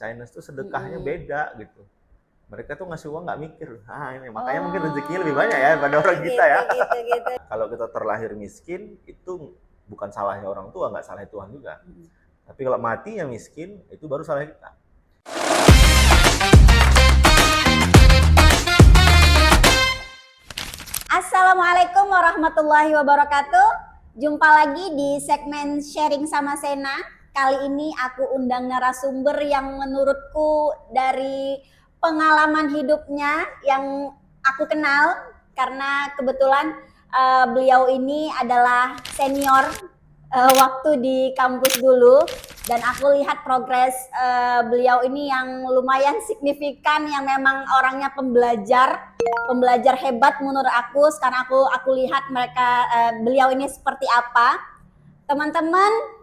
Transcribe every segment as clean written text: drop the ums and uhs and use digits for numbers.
Chinese tuh sedekahnya beda gitu. Mereka tuh ngasih uang nggak mikir. Ini makanya mungkin rezekinya lebih banyak ya daripada orang kita ya. Gitu. Kalau kita terlahir miskin itu bukan salahnya orang tua, nggak salah Tuhan juga. Tapi kalau matinya miskin itu baru salah kita. Assalamualaikum warahmatullahi wabarakatuh. Jumpa lagi di segmen Sharing sama Sena. Kali ini aku undang narasumber yang menurutku dari pengalaman hidupnya yang aku kenal, karena kebetulan beliau ini adalah senior waktu di kampus dulu, dan aku lihat progres beliau ini yang lumayan signifikan, yang memang orangnya pembelajar hebat menurut aku. Sekarang aku lihat beliau ini seperti apa. Teman-teman,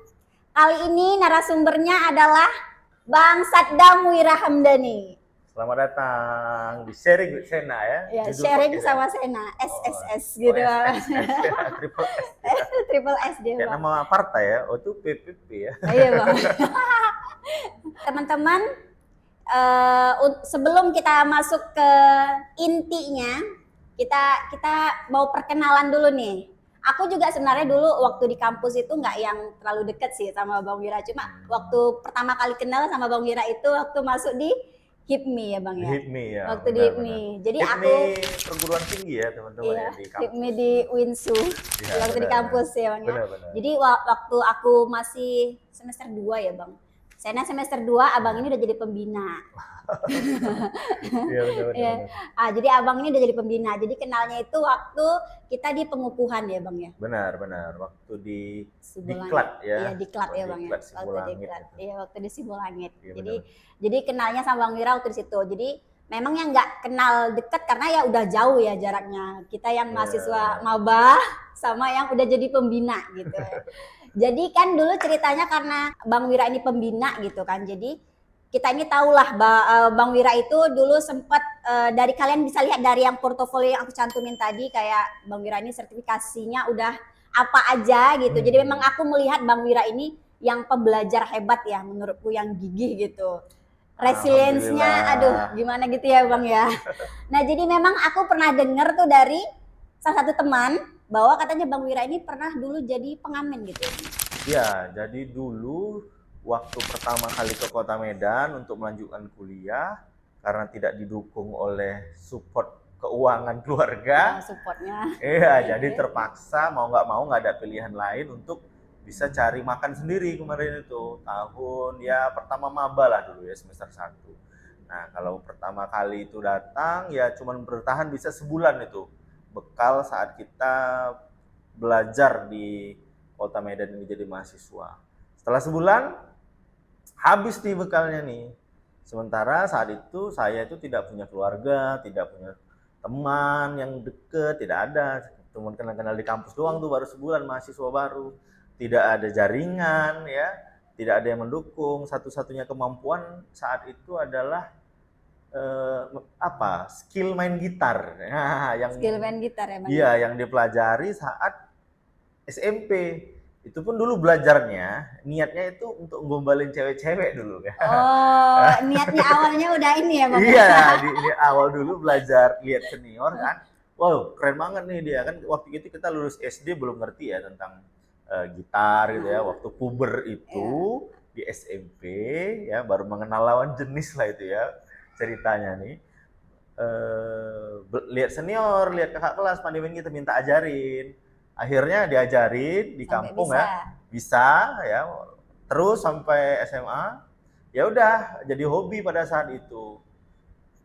kali ini narasumbernya adalah Bang Saddam Wirahamdani. Selamat datang di Sharing with Sena ya. Ya, Sharing sama Sena, SSS gitu. Triple S. Triple S dia. Kayak nama partai ya, itu PPP ya. Iya Bang. Teman-teman, sebelum kita masuk ke intinya, kita mau perkenalan dulu nih. Aku juga sebenarnya dulu waktu di kampus itu nggak yang terlalu deket sih sama Bang Wira. Cuma waktu pertama kali kenal sama Bang Wira itu waktu masuk di HIPMI ya Bang ya. HIPMI ya. Waktu di HIPMI. Jadi HIPMI aku perguruan tinggi ya teman-teman iya, ya di kampus. HIPMI di Winsu. Ya, waktu di kampus ya Bang ya. Benar. Jadi waktu aku masih semester 2 ya Bang. Sena semester 2, abang ini udah jadi pembina. Iya benar. Jadi abang ini udah jadi pembina. Jadi kenalnya itu waktu kita di pengukuhan ya Bang ya. Benar. Waktu di Sibulangit. Diklat ya. Iya, Diklat ya Bang ya. Waktu Diklat. Iya, waktu di Sibulangit. Ya, jadi kenalnya sama Bang Wira waktu di situ. Jadi memang yang nggak kenal deket karena ya udah jauh ya jaraknya. Kita yang mahasiswa maba sama yang udah jadi pembina gitu. Jadi kan dulu ceritanya karena Bang Wira ini pembina gitu kan. Jadi kita ini tahulah Bang Wira itu dulu sempat dari kalian bisa lihat dari yang portofolio yang aku cantumin tadi, kayak Bang Wira ini sertifikasinya udah apa aja gitu. Jadi memang aku melihat Bang Wira ini yang pembelajar hebat ya menurutku, yang gigih gitu. Resilience-nya aduh gimana gitu ya Bang ya. Nah jadi memang aku pernah dengar tuh dari salah satu teman bahwa katanya Bang Wira ini pernah dulu jadi pengamen gitu. Iya, jadi dulu waktu pertama kali ke Kota Medan untuk melanjutkan kuliah, karena tidak didukung oleh support keuangan keluarga, supportnya. Iya, jadi terpaksa mau nggak ada pilihan lain untuk bisa cari makan sendiri kemarin itu. Tahun ya pertama maba lah dulu ya, semester 1. Nah, kalau pertama kali itu datang ya cuman bertahan bisa sebulan itu. Bekal saat kita belajar di Kota Medan ini jadi mahasiswa. Setelah sebulan habis nih bekalnya nih. Sementara saat itu saya itu tidak punya keluarga, tidak punya teman yang deket, tidak ada. Cuma kenal-kenal di kampus doang tuh, baru sebulan mahasiswa baru. Tidak ada jaringan ya, tidak ada yang mendukung. Satu-satunya kemampuan saat itu adalah skill main gitar. Skill main gitar ya Bang. Iya, yang dipelajari saat SMP. Itu pun dulu belajarnya, niatnya itu untuk gombalin cewek-cewek dulu kan. Oh, niatnya awalnya udah ini ya Bang. Iya, di awal dulu belajar lihat senior kan. Wow, keren banget nih dia kan. Waktu itu kita lulus SD belum ngerti ya tentang gitar gitu ya. Waktu puber itu di SMP ya baru mengenal lawan jenis lah itu ya ceritanya nih. Lihat senior, lihat kakak kelas pandai main kita minta ajarin. Akhirnya diajarin di kampung bisa ya, terus sampai SMA ya udah jadi hobi pada saat itu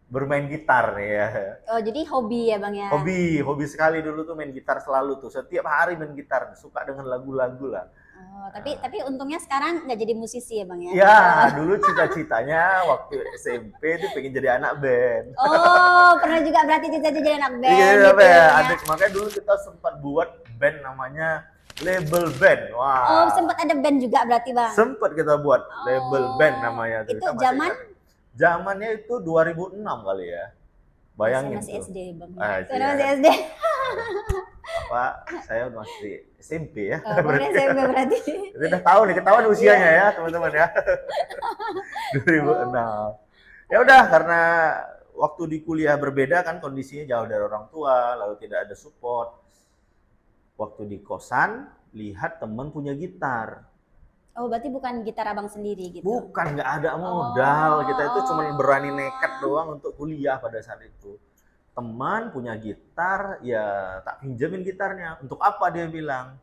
bermain gitar ya. Oh jadi hobi ya Bang ya. Hobi sekali dulu tuh main gitar, selalu tuh setiap hari main gitar, suka dengan lagu-lagu lah. Oh, tapi untungnya sekarang nggak jadi musisi ya Bang ya? Ya, dulu cita-citanya waktu SMP tuh pengen jadi anak band. Oh, pernah juga berarti cita-cita jadi anak band. Iya, gitu ya. makanya dulu kita sempat buat band namanya Label Band. Wah. Oh, sempat ada band juga berarti Bang? Sempat kita buat Label Band namanya. Itu zamannya itu 2006 kali ya. Bayangin masih tuh. SD bang. Ah, Saya iya. masih SD. Apa? Saya masih SMP ya. Oh, bang Berarti. SMP berarti. Jadi udah tahu nih, ketahuan usianya ya teman-teman ya. 2006. Ya udah, karena waktu di kuliah berbeda kan, kondisinya jauh dari orang tua, lalu tidak ada support. Waktu di kosan, lihat teman punya gitar. Oh, berarti bukan gitar abang sendiri gitu? Bukan, nggak ada modal. Kita itu cuma Oh. berani nekat doang untuk kuliah pada saat itu. Teman punya gitar, ya tak pinjemin gitarnya. Untuk apa dia bilang?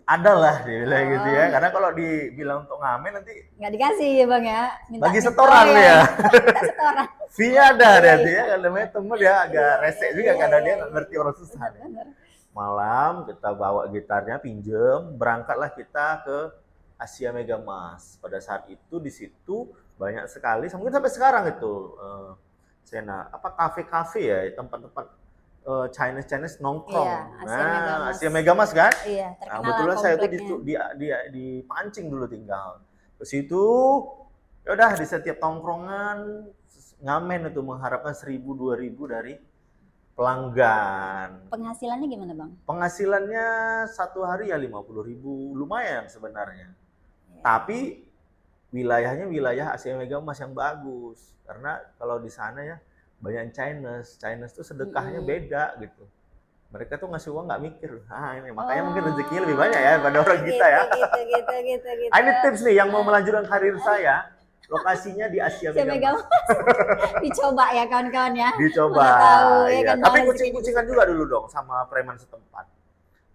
Adalah dia bilang gitu ya. Karena kalau dibilang untuk ngamen nanti Nggak dikasih ya bang ya? Minta bagi setoran oh, ya. Minta setoran. Fee ada Iya, dia iya. tuh ya. Kalau namanya temen ya agak resek juga Iya, karena iya, dia iya. nggak ngerti orang susah. Benar. Malam kita bawa gitarnya, pinjem, berangkatlah kita ke Asia Mega Mas. Pada saat itu di situ banyak sekali, mungkin sampai sekarang itu Sena, apa kafe-kafe ya, tempat-tempat Chinese nongkrong. Iya, Asia Mega Mas. Asia Mega Mas kan? Iya, Nah, terkenal kebetulan lah saya itu kompleknya. dipancing dulu tinggal. Ke situ, ya udah di setiap tongkrongan ngamen itu mengharapkan 1.000 2.000 dari pelanggan. Penghasilannya gimana bang? Penghasilannya satu hari ya 50.000, lumayan sebenarnya. Iya. Tapi wilayahnya wilayah Asia Mega Mas yang bagus. Karena kalau di sana ya banyak Chinese tuh sedekahnya beda gitu. Mereka tuh ngasih uang nggak mikir. Ini makanya mungkin rezekinya lebih banyak ya daripada orang kita ya. Gitu. Ini tips nih yang mau melanjutkan karir saya. Lokasinya di Asia Asia Mega Mega Mas. Mas. Dicoba ya kawan-kawan ya. Dicoba. Mana tahu, ya Iya. kan, Tapi Bang, kucing-kucingan juga dulu dong sama preman setempat.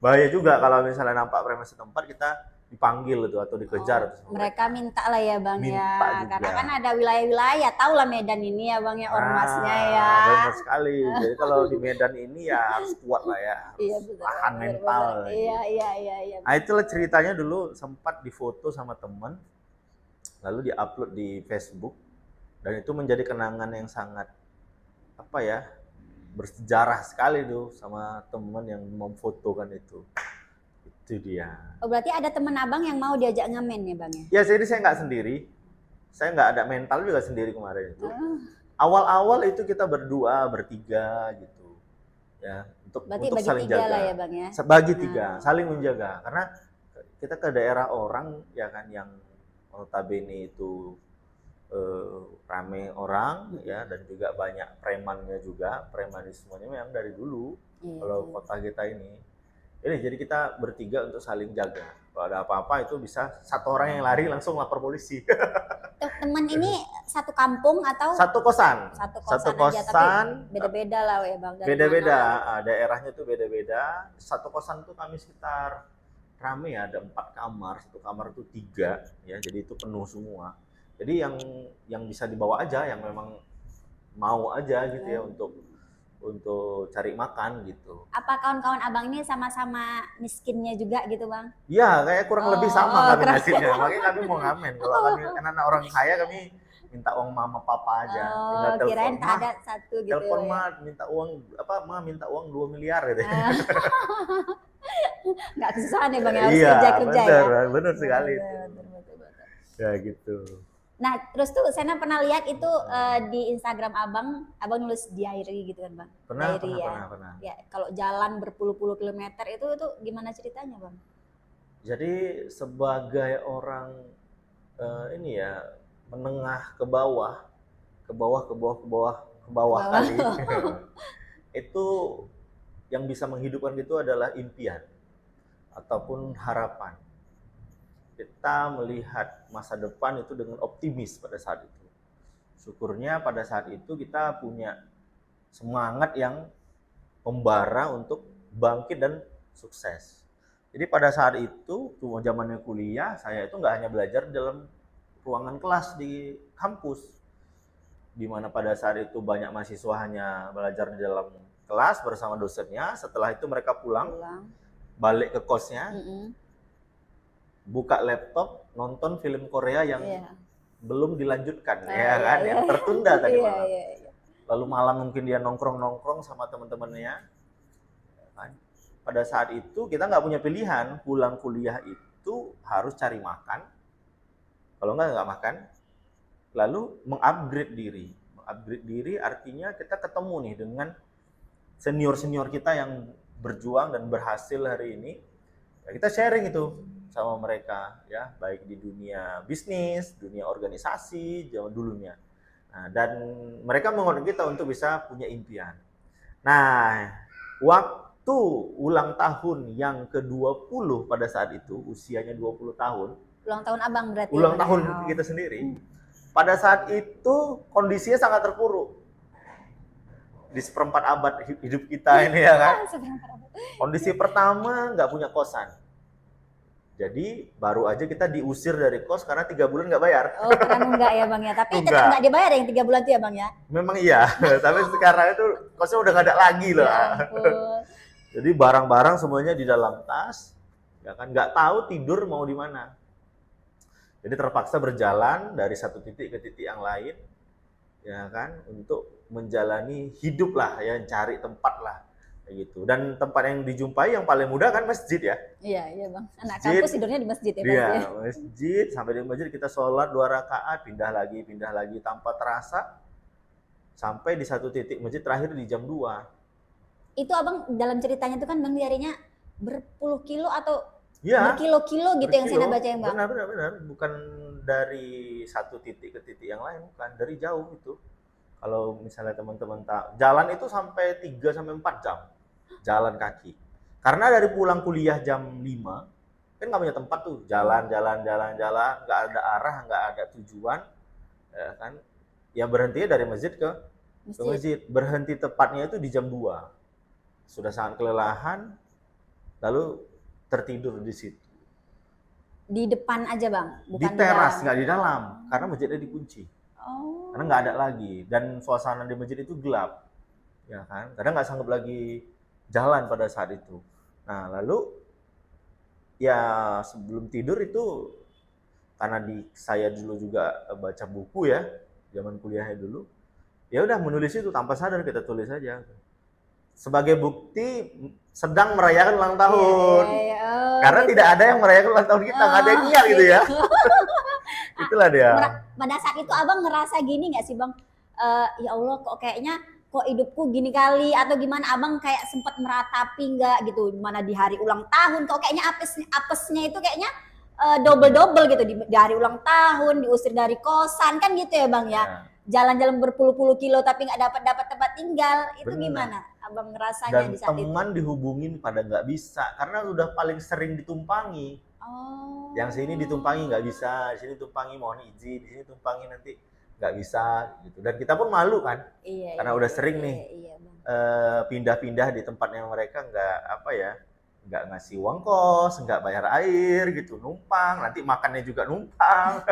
Bahaya juga kalau misalnya nampak preman setempat kita dipanggil itu atau dikejar. Mereka minta lah ya bang Minta ya. juga. Karena kan ada wilayah-wilayah. Tahu lah Medan ini ya bang ya, ormasnya ya. Benar sekali. Jadi kalau di Medan ini ya harus kuat lah ya. Harus Iya betul. tahan mental. Iya. Nah itulah ceritanya dulu sempat difoto sama teman, lalu diupload di Facebook, dan itu menjadi kenangan yang sangat apa ya, bersejarah sekali tuh sama teman yang memfotokan itu. Itu dia. Oh berarti ada teman abang yang mau diajak ngamen ya bang ya? Ya jadi saya nggak sendiri, saya nggak ada mental juga sendiri kemarin itu. Awal-awal itu kita berdua, bertiga gitu, ya untuk Berarti bagi saling tiga jaga. lah ya bang ya? Bagi tiga, saling menjaga. Karena kita ke daerah orang ya kan yang notabene itu rame orang ya, dan juga banyak premannya juga, premanismenya memang dari dulu. Iya. Kalau kota kita ini. Jadi kita bertiga untuk saling jaga. Kalau ada apa-apa itu bisa satu orang yang lari langsung lapor polisi. Teman ini satu kampung atau Satu kosan. satu Satu kosan aja, tapi kosan. beda-beda lah ya bang. Dari Beda-beda. mana? Daerahnya tuh beda-beda. Satu kosan tuh kami sekitar rame ya, ada 4 kamar. Satu kamar tuh 3 ya. Jadi itu penuh semua. Jadi yang bisa dibawa aja, yang memang mau aja gitu ya untuk cari makan gitu. Apa kawan-kawan abang ini sama-sama miskinnya juga gitu bang? Iya, kayak kurang lebih sama kami kurang. nasibnya. Makanya kami mau ngamen. Kalau kami kan anak orang kaya, kami minta uang mama papa aja. Tinggal telepon, Kirain "Ma, ada satu gitu. telepon ya. Ma, minta uang apa? Ma minta uang 2 miliar gitu. Nggak kesusahan ya bang, harus Iya, kerja ya. bener sekali itu. Betul. Ya gitu. Nah terus tuh saya pernah lihat itu di Instagram abang nulis diary gitu kan bang? Diary ya. Pernah. Ya kalau jalan berpuluh-puluh kilometer itu gimana ceritanya bang? Jadi sebagai orang ini ya, menengah ke bawah kali. Itu yang bisa menghidupkan itu adalah impian ataupun harapan. Kita melihat masa depan itu dengan optimis pada saat itu. Syukurnya pada saat itu kita punya semangat yang membara untuk bangkit dan sukses. Jadi pada saat itu, zamannya kuliah, saya itu nggak hanya belajar dalam ruangan kelas di kampus, di mana pada saat itu banyak mahasiswa hanya belajar di dalam kelas bersama dosennya. Setelah itu mereka pulang. Balik ke kosnya, buka laptop, nonton film Korea yang belum dilanjutkan, yang tertunda tadi malam. Lalu malam mungkin dia nongkrong sama teman-temannya. Pada saat itu kita nggak punya pilihan, pulang kuliah itu harus cari makan. Kalau nggak makan. Lalu mengupgrade upgrade diri artinya kita ketemu nih dengan senior-senior kita yang berjuang dan berhasil hari ini. Ya, kita sharing itu sama mereka ya, baik di dunia bisnis, dunia organisasi zaman dulunya. Nah, dan mereka menguatkan kita untuk bisa punya impian. Nah, waktu ulang tahun yang ke-20 pada saat itu, usianya 20 tahun. Ulang tahun abang berarti. Ulang tahun kita sendiri. Pada saat itu kondisinya sangat terpuruk. Di seperempat abad hidup kita ini ya kan. Kondisi pertama nggak punya kosan. Jadi baru aja kita diusir dari kos karena 3 bulan nggak bayar. Oh, karena enggak ya bang ya. Tapi tetap nggak dibayar yang 3 bulan itu ya bang ya. Memang iya. Tapi sekarang itu kosnya udah nggak ada lagi loh. Ya, jadi barang-barang semuanya di dalam tas. Ya kan, nggak tahu tidur mau di mana. Jadi terpaksa berjalan dari satu titik ke titik yang lain. Ya kan, untuk menjalani hidup lah ya, cari tempat lah kayak gitu. Dan tempat yang dijumpai yang paling mudah kan masjid ya. Iya bang, anak kampus tidurnya di masjid ya. Iya, masjid, sampai di masjid kita sholat 2 rakaat, pindah lagi tanpa terasa sampai di satu titik masjid terakhir di jam 2. Itu abang dalam ceritanya itu kan bang nyarinya berpuluh kilo atau ya, berkilo-kilo gitu yang saya baca yang bang. Benar, bukan dari satu titik ke titik yang lain, bukan, dari jauh itu. Kalau misalnya teman-teman jalan itu sampai 3 sampai 4 jam jalan kaki. Karena dari pulang kuliah jam 5 kan nggak punya tempat tuh, jalan, nggak ada arah, nggak ada tujuan, ya kan? Ya berhentinya dari masjid ke masjid. Berhenti tepatnya itu di jam 2. Sudah sangat kelelahan, lalu tertidur di situ. Di depan aja bang, bukan di teras, nggak di dalam, karena masjidnya dikunci. Oh. Karena nggak ada lagi, dan suasana di masjid itu gelap, ya kan? Karena nggak sanggup lagi jalan pada saat itu. Nah lalu ya sebelum tidur itu, karena saya dulu juga baca buku ya, zaman kuliahnya dulu, ya udah menulis itu tanpa sadar kita tulis aja. Sebagai bukti sedang merayakan ulang tahun. Karena gitu. Tidak ada yang merayakan ulang tahun kita, nggak ada yang ingat gitu ya. Itulah dia. Pada saat itu abang ngerasa gini nggak sih bang? Ya Allah kok kayaknya kok hidupku gini kali, atau gimana abang kayak sempat meratapi nggak gitu? Mana di hari ulang tahun kok kayaknya apesnya itu kayaknya double gitu di hari ulang tahun, diusir dari kosan kan gitu ya bang ya. Jalan-jalan berpuluh-puluh kilo tapi nggak dapat tempat tinggal, itu bener. Gimana abang ngerasanya dan di saat itu? Dan teman dihubungin pada nggak bisa karena udah paling sering ditumpangi. Yang sini ditumpangi nggak bisa, di sini tumpangi mohon izin, di sini tumpangi nanti nggak bisa gitu. Dan kita pun malu kan, karena udah sering nih pindah-pindah di tempatnya mereka, nggak ngasih uang kos, nggak bayar air gitu, numpang, nanti makannya juga numpang.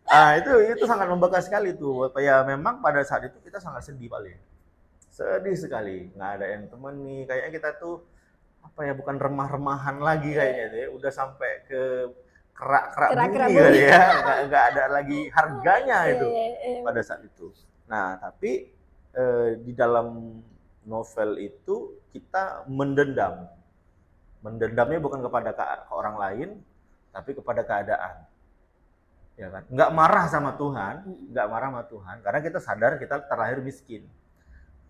Nah, itu sangat membekas sekali tuh. Ya memang pada saat itu kita sangat sedih sekali, nggak ada yang temani. Kayaknya kita tuh bukan remah-remahan lagi kayaknya deh, udah sampai ke kerak-kerak bumi kali ya, nggak ada lagi harganya itu pada saat itu. Nah tapi di dalam novel itu kita mendendamnya bukan kepada orang lain, tapi kepada keadaan. Ya kan? Nggak marah sama Tuhan, karena kita sadar kita terlahir miskin.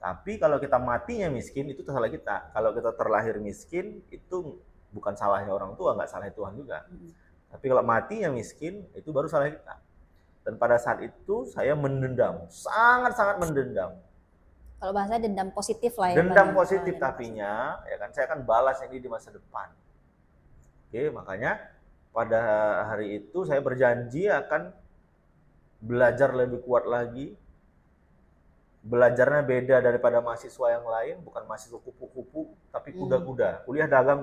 Tapi kalau kita matinya miskin, itu salah kita. Kalau kita terlahir miskin, itu bukan salahnya orang tua, nggak salahnya Tuhan juga. Tapi kalau matinya miskin, itu baru salah kita. Dan pada saat itu saya mendendam, sangat-sangat mendendam. Kalau bahasa dendam positif lah ya. Dendam positif tapinya, ya kan, saya akan balas ini di masa depan. Oke, makanya pada hari itu saya berjanji akan belajar lebih kuat lagi. Belajarnya beda daripada mahasiswa yang lain, bukan mahasiswa kupu-kupu, tapi kuda-kuda. Kuliah dagang.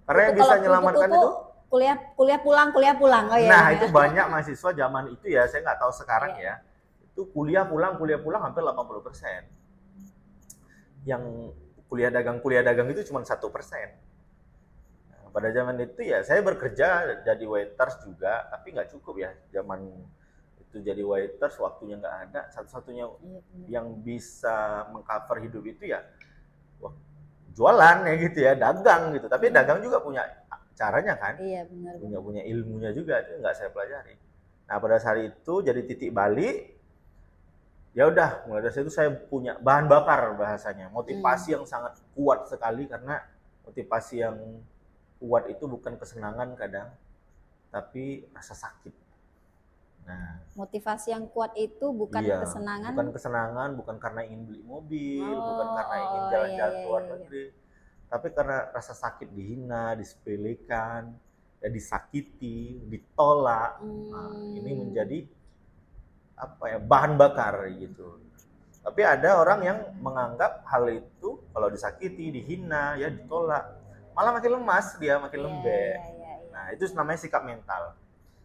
Karena yang bisa menyelamatkan itu kuliah pulang. Oh, nah, itu banyak mahasiswa zaman itu ya, saya nggak tahu sekarang ya. Itu kuliah pulang hampir 80%. Yang kuliah dagang itu cuma 1%. Pada zaman itu ya saya bekerja jadi waiters juga, tapi nggak cukup ya zaman itu jadi waiters, waktunya nggak ada. Satu-satunya yang bisa mengcover hidup itu ya jualan ya gitu ya, dagang gitu. Tapi dagang juga punya caranya kan, punya ilmunya juga, itu nggak saya pelajari. Nah pada saat itu jadi titik balik, ya udah mulai dari situ saya punya bahan bakar bahasanya, motivasi yang sangat kuat sekali, karena motivasi yang kuat itu bukan kesenangan kadang, tapi rasa sakit. Nah, Motivasi yang kuat itu bukan iya, kesenangan. bukan kesenangan, bukan karena ingin beli mobil, bukan Oh, karena ingin oh, iya, jalan-jalan iya, ke luar iya, iya. negeri, tapi karena rasa sakit, dihina, disepelekan, ya disakiti, ditolak. Nah, ini menjadi apa ya, bahan bakar gitu. Tapi ada orang yang menganggap hal itu kalau disakiti, dihina, ya ditolak, malah makin lemas dia, makin Iya, lembek. iya, iya, iya. Nah, itu namanya sikap mental.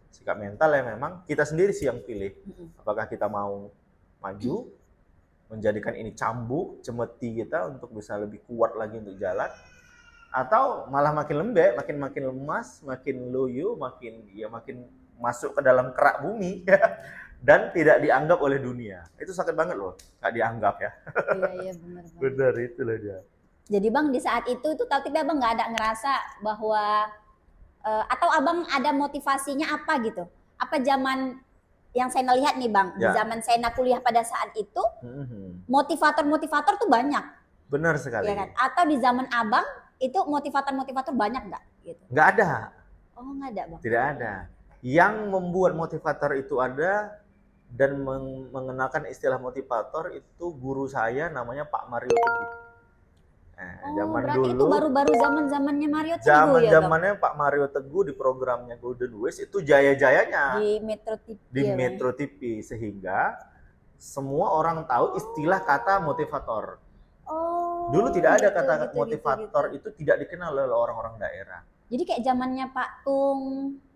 Sikap mental yang memang kita sendiri sih yang pilih. Apakah kita mau maju, menjadikan ini cambuk, cemeti kita untuk bisa lebih kuat lagi untuk jalan, atau malah makin lembek, makin lemas, makin loyo, makin masuk ke dalam kerak bumi dan tidak dianggap oleh dunia. Itu sakit banget loh, nggak dianggap ya. Iya, iya, benar banget. Benar, itulah dia. Jadi Bang di saat itu tapi Abang nggak ada ngerasa bahwa atau Abang ada motivasinya apa gitu? Apa zaman yang saya lihat nih Bang, di Ya. zaman saya kuliah pada saat itu, motivator-motivator tuh banyak, Benar sekali. ya kan? Atau di zaman Abang itu motivator-motivator banyak nggak? Gitu. Nggak ada, Oh nggak ada Bang. tidak ada. Yang membuat motivator itu ada dan mengenalkan istilah motivator itu guru saya, namanya Pak Mario Teguh. Nah, Oh zaman berarti dulu, itu baru-baru zaman-zamannya Mario Teguh ya Bang? zaman-zamannya Pak Mario Teguh di programnya Golden Voice itu jaya-jayanya Di Metro TV. di ya, Bang? Metro TV, sehingga semua orang tahu istilah kata motivator. Oh. Dulu tidak ada gitu, kata gitu, motivator, gitu. itu tidak dikenal oleh orang-orang daerah. Jadi kayak zamannya Pak Tung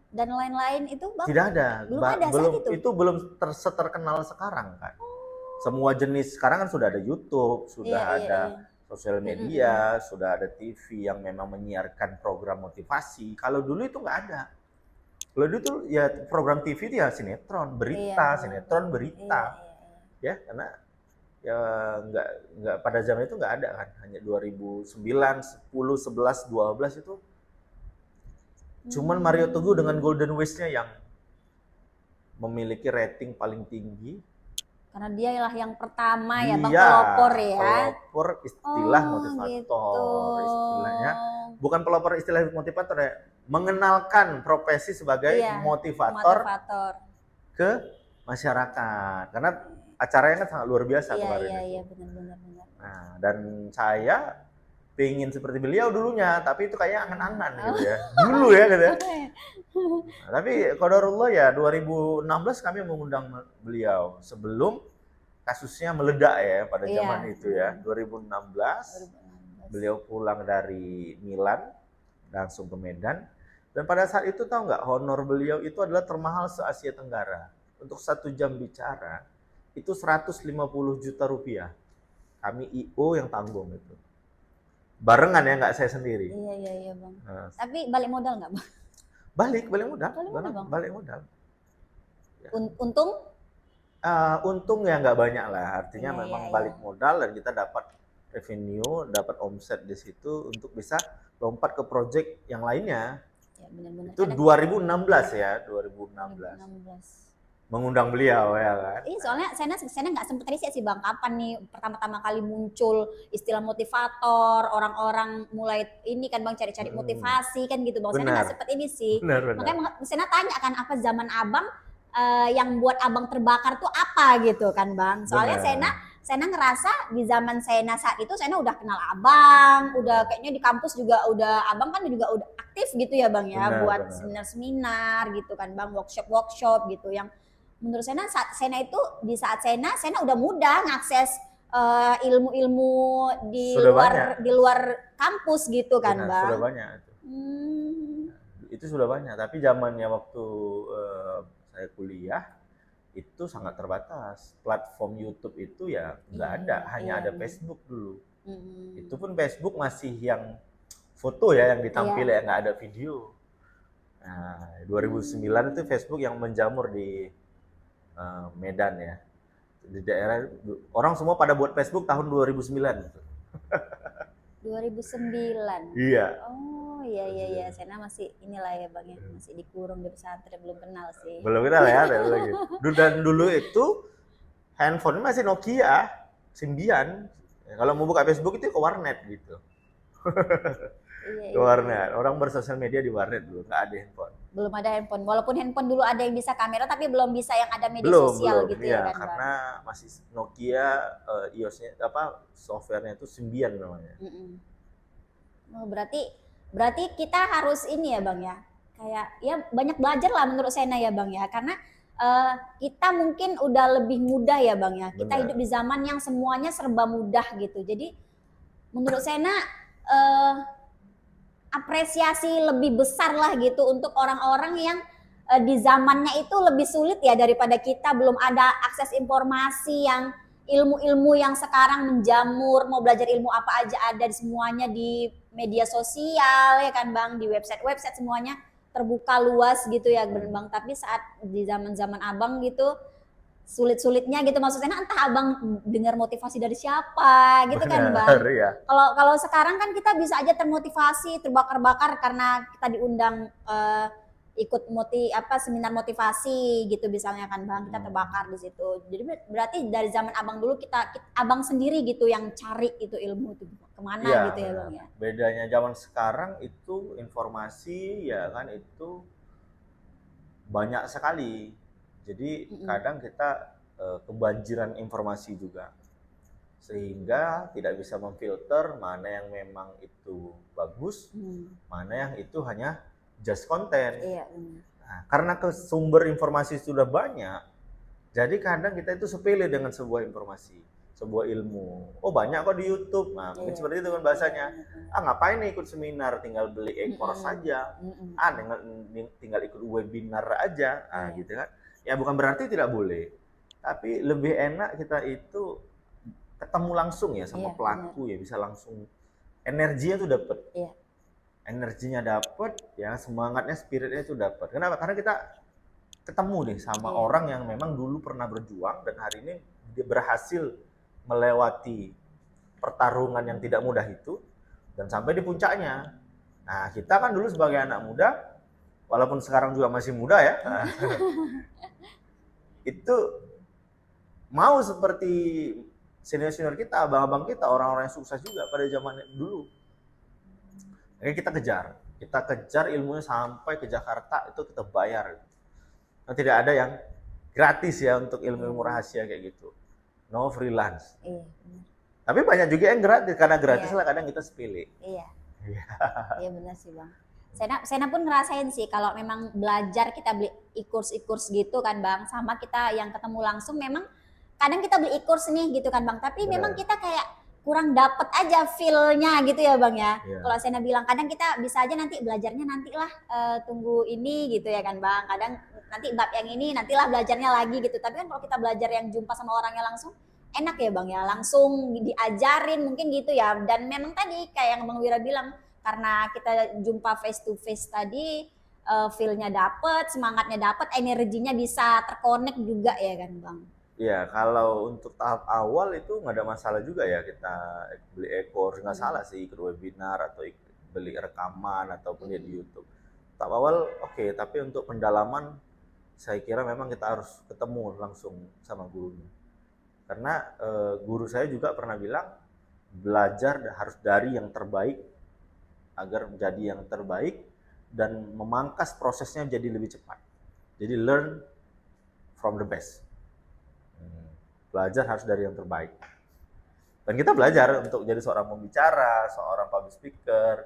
dan lain-lain itu Bang? Tidak ada. Belum ada saat itu? Itu belum terkenal sekarang kan. Semua jenis sekarang kan sudah ada YouTube, sudah Iya, ada iya. sosial media, sudah ada TV yang memang menyiarkan program motivasi. Kalau dulu itu nggak ada. Kalau dulu tuh ya program TV itu ya sinetron, berita, Iya. sinetron, berita. Iya. Ya, karena ya nggak pada zaman itu nggak ada kan. Hanya 2009, 10, 11, 12 itu cuman Mario Teguh dengan Golden Voice-nya yang memiliki rating paling tinggi. Karena dialah yang pertama ya Bang Dia pelopor ya. pelopor istilah Oh, motivator, gitu. istilahnya. Bukan pelopor istilah motivator ya, mengenalkan profesi sebagai Iya, motivator motivator. ke masyarakat. Karena acaranya kan sangat luar biasa Iya, kemarin iya, itu. iya, benar. Nah, dan saya pengen seperti beliau dulunya, tapi itu kayaknya angan-angan gitu ya. Dulu ya gitu ya. Nah, tapi qadarullah ya 2016 kami mengundang beliau sebelum kasusnya meledak ya pada Iya. zaman itu ya. 2016 beliau pulang dari Milan langsung ke Medan, dan pada saat itu tahu nggak, honor beliau itu adalah termahal se-Asia Tenggara. Untuk 1 jam bicara itu 150 juta rupiah. Kami IO yang tanggung itu. Barengan ya, nggak saya sendiri. Iya Bang. Nah, Tapi balik modal nggak Bang? balik modal. Balik modal, Bang? Balik modal. Ya. Untung? Untung ya nggak banyak lah, artinya Iya, memang iya. balik modal dan kita dapat revenue, dapat omset di situ untuk bisa lompat ke project yang lainnya. Ya benar-benar. Itu 2016 ya, 2016. 2016. Mengundang beliau ya kan. Iya soalnya saya nggak sempet riset sih Bang, kapan nih pertama-tama kali muncul istilah motivator, orang-orang mulai ini kan Bang cari-cari motivasi kan gitu Bang. Saya nggak sempet ini sih. Benar. Makanya saya tanya kan apa zaman Abang yang buat Abang terbakar tuh apa gitu kan Bang. Soalnya Sena ngerasa di zaman Sena saat itu Sena udah kenal Abang, udah kayaknya di kampus juga udah Abang kan juga udah aktif gitu ya Bang ya, buat seminar-seminar gitu kan Bang, workshop gitu yang menurut Sena itu di saat Sena udah mudah ngakses ilmu-ilmu di luar kampus gitu kan Bang. Sudah banyak itu. Itu sudah banyak, tapi zamannya waktu saya kuliah itu sangat terbatas. Platform YouTube itu ya nggak ada, hanya ada Facebook dulu. Itu pun Facebook masih yang foto ya yang ditampil ya, nggak ada video. Nah, 2009 itu Facebook yang menjamur di Medan ya, di daerah orang semua pada buat Facebook tahun 2009 gitu. 2009. Iya. Oh iya, Sena masih inilah ya Bang ya, masih dikurung di pesantren, belum kenal sih. Belum kenal ya, dan dulu itu handphone masih Nokia, Symbian. Ya, kalau mau buka Facebook itu ke warnet gitu. Iya, Ke warnet. Orang bersosial media di warnet dulu, nggak ada handphone. belum ada handphone. Walaupun handphone dulu ada yang bisa kamera, tapi belum bisa yang ada media Belum, sosial belum. gitu Iya, ya kan, Bang? karena masih Nokia, iOS-nya apa softwarenya itu Symbian namanya. Oh, berarti kita harus ini ya Bang ya, kayak ya banyak belajar lah menurut Sena ya Bang ya, karena kita mungkin udah lebih mudah ya Bang ya, kita Benar. hidup di zaman yang semuanya serba mudah gitu, jadi menurut Sena eh, apresiasi lebih besar lah gitu untuk orang-orang yang di zamannya itu lebih sulit ya daripada kita, belum ada akses informasi yang ilmu-ilmu yang sekarang menjamur, mau belajar ilmu apa aja ada semuanya di media sosial ya kan Bang, di website-website semuanya terbuka luas gitu ya Bang. Tapi saat di zaman-zaman Abang gitu sulit-sulitnya gitu, maksudnya entah Abang dengar motivasi dari siapa gitu kan Bang. Benar, ya. Kalau sekarang kan kita bisa aja termotivasi, terbakar-bakar karena kita diundang ikut seminar motivasi gitu misalnya kan Bang, kita terbakar di situ. Jadi berarti dari zaman Abang dulu Abang sendiri gitu yang cari itu ilmu itu kemana Iya, gitu ya Bang ya. bedanya zaman sekarang itu informasi ya kan itu banyak sekali. Jadi kadang kita kebanjiran informasi juga. Sehingga tidak bisa memfilter mana yang memang itu bagus, mana yang itu hanya just konten. Iya, Nah, karena sumber informasi sudah banyak, jadi kadang kita itu sepele dengan sebuah informasi, sebuah ilmu. Oh banyak kok di YouTube, nah mungkin seperti itu kan bahasanya. Ngapain nih ikut seminar, tinggal beli e-course saja. Tinggal ikut webinar aja, gitu kan. Ya bukan berarti tidak boleh, tapi lebih enak kita itu ketemu langsung ya sama pelaku ya, bisa langsung energinya tuh dapet. Energinya dapet, ya semangatnya, spiritnya itu dapet. Kenapa? Karena kita ketemu nih sama orang yang memang dulu pernah berjuang dan hari ini dia berhasil melewati pertarungan yang tidak mudah itu dan sampai di puncaknya. Nah kita kan dulu sebagai anak muda, walaupun sekarang juga masih muda ya, itu mau seperti senior-senior kita, abang-abang kita, orang-orang yang sukses juga pada zaman dulu. Jadi kita kejar ilmunya sampai ke Jakarta, itu kita bayar. Nah, tidak ada yang gratis ya untuk ilmu-ilmu rahasia kayak gitu. No freelance. Tapi banyak juga yang gratis, karena gratis lah kadang kita sepele. Iya benar sih Bang. Sena pun ngerasain sih kalau memang belajar kita beli e-course gitu kan Bang, sama kita yang ketemu langsung memang kadang kita beli e-course nih gitu kan Bang, tapi memang kita kayak kurang dapet aja feel-nya gitu ya Bang ya. Kalau Sena bilang kadang kita bisa aja nanti belajarnya nantilah tunggu ini gitu ya kan Bang. Kadang nanti bab yang ini nantilah belajarnya lagi gitu. Tapi kan kalau kita belajar yang jumpa sama orangnya langsung enak ya Bang ya. Langsung diajarin mungkin gitu ya. Dan memang tadi kayak yang Bang Wira bilang karena kita jumpa face to face tadi feel-nya dapet, semangatnya dapet, energinya bisa terkonek juga ya kan Bang. Ya, kalau untuk tahap awal itu nggak ada masalah juga ya kita beli e-course, nggak salah sih ikut webinar atau beli rekaman ataupun di YouTube. Tahap awal oke, tapi untuk pendalaman saya kira memang kita harus ketemu langsung sama gurunya. Karena guru saya juga pernah bilang belajar harus dari yang terbaik agar menjadi yang terbaik dan memangkas prosesnya menjadi lebih cepat. Jadi learn from the best. Belajar harus dari yang terbaik. Dan kita belajar untuk jadi seorang pembicara, seorang public speaker.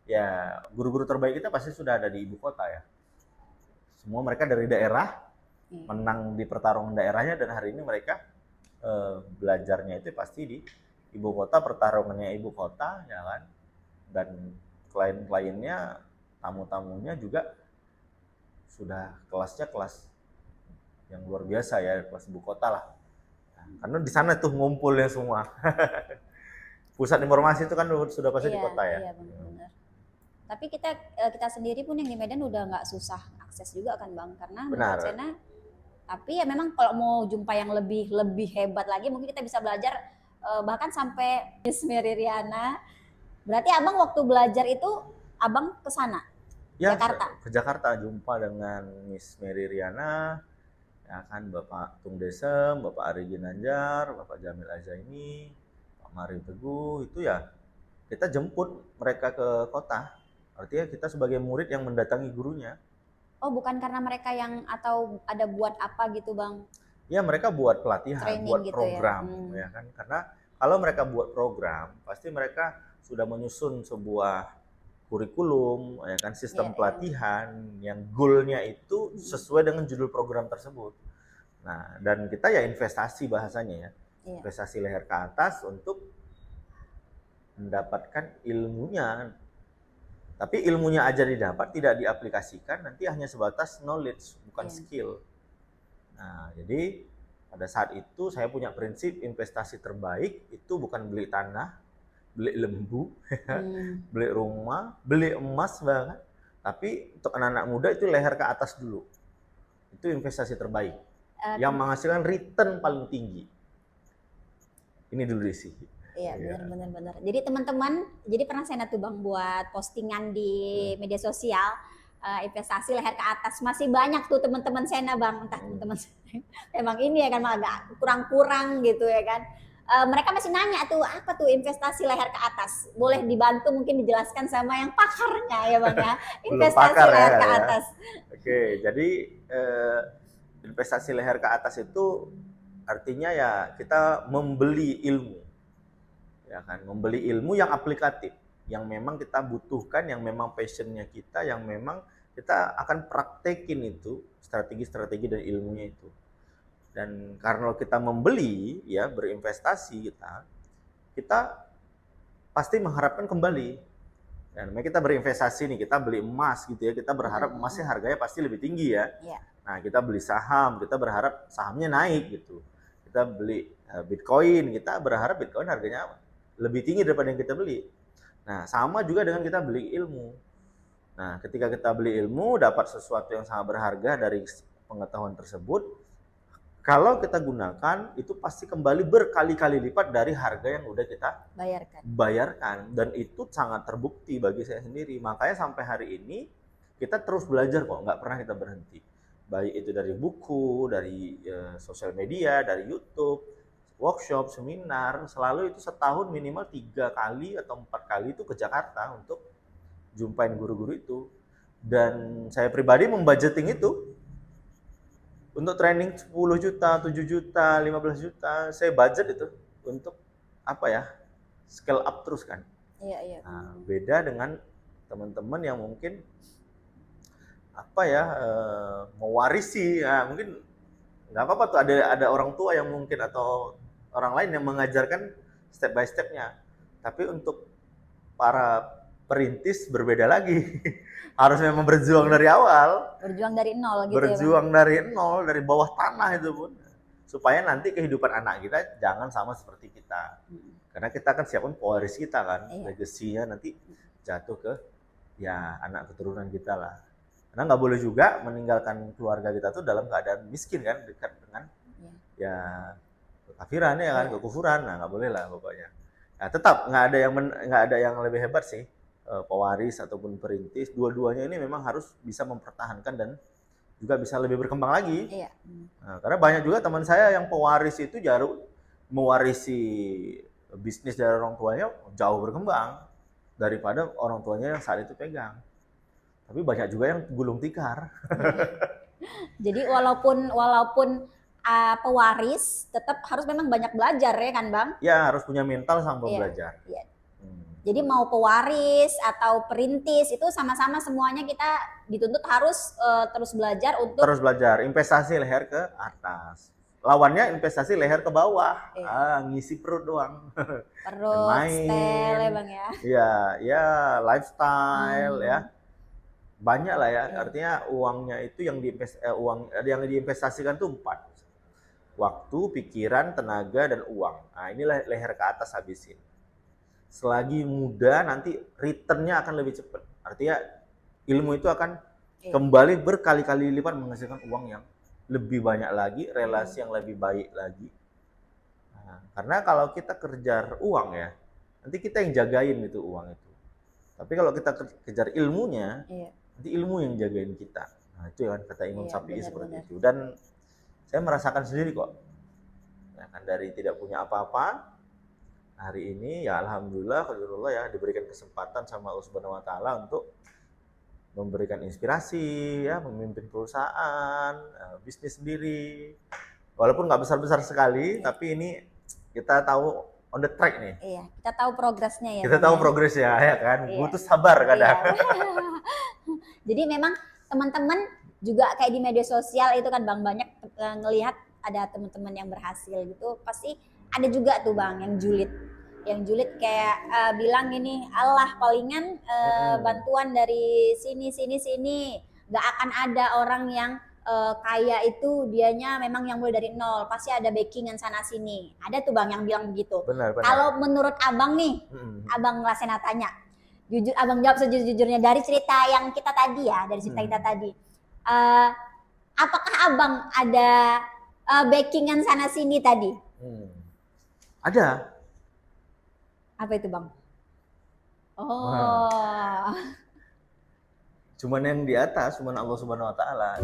Ya, guru-guru terbaik kita pasti sudah ada di ibu kota ya. Semua mereka dari daerah, menang di pertarungan daerahnya, dan hari ini mereka belajarnya itu pasti di ibu kota, pertarungannya ibu kota, ya kan. Dan klien-kliennya, tamu-tamunya juga sudah kelasnya kelas yang luar biasa ya, kelas ibu kota lah. Karena di sana tuh ngumpulnya semua. Pusat informasi itu kan sudah pasti di kota ya. Iya benar. Tapi kita sendiri pun yang di Medan udah nggak susah akses juga kan Bang, karena menurut Sena. Tapi ya memang kalau mau jumpa yang lebih hebat lagi, mungkin kita bisa belajar bahkan sampai Miss Mary Riana. Berarti Abang waktu belajar itu Abang ke sana? Ya, Jakarta. Ke Jakarta jumpa dengan Miss Mary Riana. ya kan, Bapak Tung Desem, Bapak Ari Ginanjar, Bapak Jamil Azaini, Pak Mari Teguh, itu ya kita jemput mereka ke kota. Artinya kita sebagai murid yang mendatangi gurunya. Oh, bukan karena mereka yang atau ada buat apa gitu, Bang? Ya mereka buat pelatihan, Training buat gitu program, ya. ya kan. Karena kalau mereka buat program, pasti mereka sudah menyusun sebuah kurikulum, ya kan, sistem Iya. pelatihan yang goalnya itu sesuai dengan judul program tersebut. Nah, dan kita ya investasi bahasanya ya, Iya. investasi leher ke atas untuk mendapatkan ilmunya. Tapi ilmunya aja didapat, tidak diaplikasikan, nanti hanya sebatas knowledge, bukan Iya. skill. Nah, jadi pada saat itu saya punya prinsip investasi terbaik itu bukan beli tanah, beli lembu, beli rumah, beli emas bahkan. Tapi untuk anak-anak muda itu leher ke atas dulu. Itu investasi terbaik. Yang menghasilkan return paling tinggi. Ini dulu sih. Iya, benar. Jadi teman-teman, jadi pernah saya tuh Bang buat postingan di media sosial, investasi leher ke atas. Masih banyak tuh teman-teman Sena Bang, entah teman-teman emang ini ya kan agak kurang-kurang gitu ya kan. Mereka masih nanya tuh apa tuh investasi leher ke atas. Boleh dibantu mungkin dijelaskan sama yang pakarnya ya Bang ya. Investasi pakar leher ya, ke ya. atas. Oke, jadi investasi leher ke atas itu artinya ya kita membeli ilmu. Ya kan, membeli ilmu yang aplikatif, yang memang kita butuhkan, yang memang passionnya kita, yang memang kita akan praktekin itu strategi-strategi dan ilmunya itu. Dan karena kita membeli, ya berinvestasi kita pasti mengharapkan kembali. Dan kita berinvestasi nih, kita beli emas gitu ya, kita berharap emasnya harganya pasti lebih tinggi ya. Nah, kita beli saham, kita berharap sahamnya naik gitu. Kita beli Bitcoin, kita berharap Bitcoin harganya lebih tinggi daripada yang kita beli. Nah, sama juga dengan kita beli ilmu. Nah, ketika kita beli ilmu, dapat sesuatu yang sangat berharga dari pengetahuan tersebut, kalau kita gunakan, itu pasti kembali berkali-kali lipat dari harga yang udah kita bayarkan. Dan itu sangat terbukti bagi saya sendiri. Makanya sampai hari ini, kita terus belajar kok, nggak pernah kita berhenti. Baik itu dari buku, dari sosial media, dari YouTube, workshop, seminar, selalu itu setahun minimal 3 kali atau 4 kali itu ke Jakarta untuk jumpain guru-guru itu. Dan saya pribadi membudgeting itu untuk training 10 juta, 7 juta, 15 juta, saya budget itu untuk apa ya, scale up terus kan. Iya. Nah, beda dengan teman-teman yang mungkin apa ya, mewarisi, ya mungkin nggak apa-apa tuh ada orang tua yang mungkin atau orang lain yang mengajarkan step by stepnya. Tapi untuk para perintis berbeda lagi. Harus memang berjuang dari awal. Berjuang dari nol gitu berjuang ya, dari nol, dari bawah tanah itu pun. Supaya nanti kehidupan anak kita jangan sama seperti kita. Karena kita kan siapkan pewaris kita kan. Legasinya nanti jatuh ke ya anak keturunan kita lah. Karena nggak boleh juga meninggalkan keluarga kita tuh dalam keadaan miskin kan, dekat dengan ya kekafiran ya kan, kekufuran. Nah, nggak boleh lah pokoknya. Nah, tetap nggak ada yang lebih hebat sih, pewaris ataupun perintis. Dua-duanya ini memang harus bisa mempertahankan dan juga bisa lebih berkembang lagi. Nah, karena banyak juga teman saya yang pewaris itu mewarisi bisnis dari orang tuanya jauh berkembang daripada orang tuanya yang saat itu pegang. Tapi banyak juga yang gulung tikar. Jadi walaupun pewaris tetap harus memang banyak belajar ya kan Bang? Ya harus punya mental sambil belajar. Iya. Jadi mau pewaris atau perintis itu sama-sama semuanya kita dituntut harus terus belajar untuk terus belajar. Investasi leher ke atas. Lawannya investasi leher ke bawah. Ngisi perut doang. Perut, style ya Bang ya. Ya lifestyle ya. Banyak lah ya. Artinya uangnya itu yang diinvestasikan tuh 4. Waktu, pikiran, tenaga, dan uang. Nah, inilah leher ke atas habisin. Selagi muda nanti returnnya akan lebih cepat. Artinya ilmu itu akan kembali berkali-kali lipat menghasilkan uang yang lebih banyak lagi, relasi yang lebih baik lagi. Nah, karena kalau kita kejar uang ya, nanti kita yang jagain itu uang itu. Tapi kalau kita kejar ilmunya, nanti ilmu yang jagain kita. Nah, itu kan kata Imam Syafi'i seperti itu. Dan saya merasakan sendiri kok. Ya kan, dari tidak punya apa-apa, hari ini ya alhamdulillah, qadarullah ya, diberikan kesempatan sama Allah Subhanahu wa taala untuk memberikan inspirasi ya, memimpin perusahaan, bisnis sendiri. Walaupun nggak besar-besar sekali, tapi ini kita tahu on the track nih. Iya, kita tahu progresnya ya. Kita tahu progres ya kan. Iya. Butuh sabar kadang. Iya. Jadi memang teman-teman juga kayak di media sosial itu kan Bang, banyak ngelihat ada teman-teman yang berhasil gitu, pasti ada juga tuh Bang yang julid. Yang julid kayak bilang gini, Allah palingan bantuan dari sini, nggak akan ada orang yang kaya itu dianya memang yang mulai dari nol, pasti ada backingan sana sini. Ada tuh Bang yang bilang begitu. Benar. Kalau menurut Abang nih, Abang Rasena tanya, jujur Abang jawab sejujur-jujurnya dari cerita yang kita tadi ya, dari cerita kita tadi. Apakah Abang ada backingan sana sini tadi? Ada. Apa itu Bang? Oh. Cuman yang di atas, cuman Allah Subhanahu wa taala.